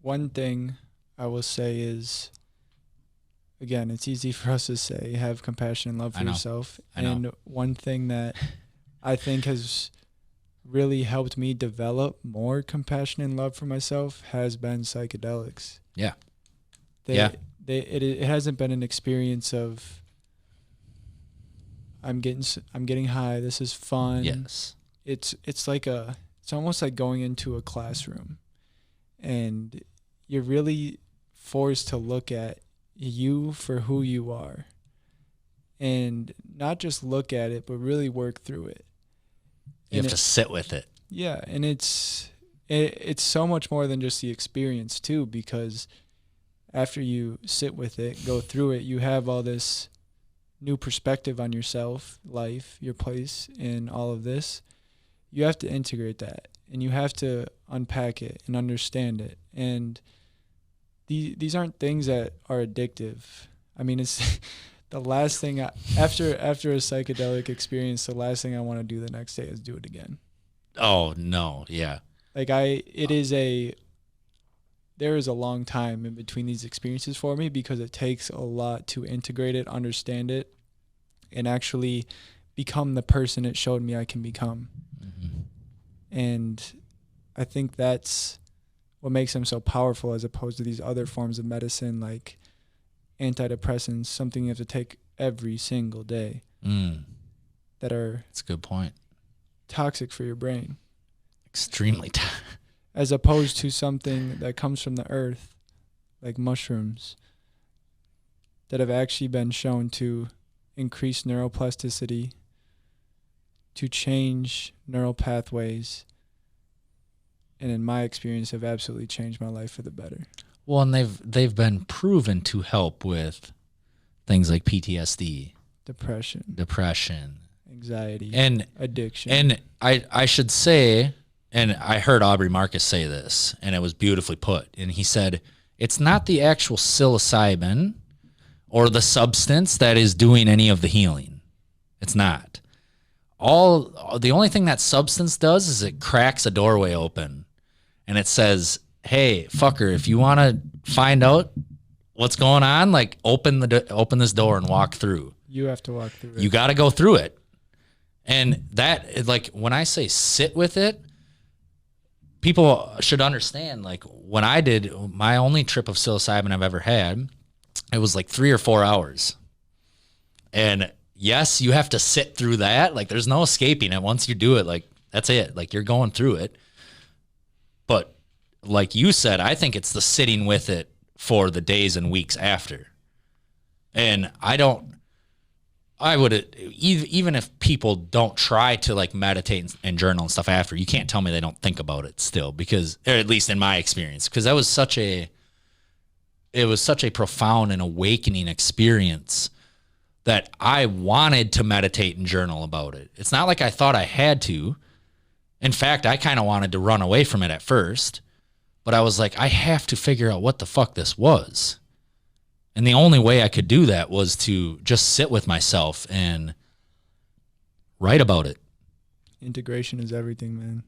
one thing I will say is, again, it's easy for us to say have compassion and love for yourself. And one thing that I think has really helped me develop more compassion and love for myself has been psychedelics. Yeah. It hasn't been an experience of I'm getting high, this is fun. Yes. It's almost like going into a classroom, and you're really forced to look at you for who you are, and not just look at it, but really work through it. You have to sit with it. Yeah, and it's so much more than just the experience too, because after you sit with it, go through it, you have all this new perspective on yourself, life, your place in all of this. You have to integrate that, and you have to unpack it and understand it. And these aren't things that are addictive. I mean, it's the last thing after a psychedelic experience, the last thing I want to do the next day is do it again. Oh no, yeah. Like there is a long time in between these experiences for me, because it takes a lot to integrate it, understand it, and actually become the person it showed me I can become. Mm-hmm. And I think that's what makes them so powerful, as opposed to these other forms of medicine like antidepressants, something you have to take every single day, that are that's a good point, toxic for your brain. Extremely as opposed to something that comes from the earth, like mushrooms, that have actually been shown to increase neuroplasticity, to change neural pathways, and in my experience have absolutely changed my life for the better. Well, and they've been proven to help with things like PTSD, depression, anxiety, and addiction. And I should say, and I heard Aubrey Marcus say this, and it was beautifully put. And he said, it's not the actual psilocybin or the substance that is doing any of the healing. It's not. The only thing that substance does is it cracks a doorway open, and it says, hey, fucker, if you want to find out what's going on, like open this door and walk through. You have to walk through it. You got to go through it. And that, like, when I say sit with it, people should understand, like, when I did my only trip of psilocybin I've ever had, it was like 3 or 4 hours. And yes, you have to sit through that. Like, there's no escaping it. Once you do it, like, that's it. Like, you're going through it. But like you said, I think it's the sitting with it for the days and weeks after. And I would, even if people don't try to like meditate and journal and stuff after, you can't tell me they don't think about it still, because, or at least in my experience, because it was such a profound and awakening experience that I wanted to meditate and journal about it. It's not like I thought I had to. In fact, I kind of wanted to run away from it at first, but I was like, I have to figure out what the fuck this was. And the only way I could do that was to just sit with myself and write about it. Integration is everything, man.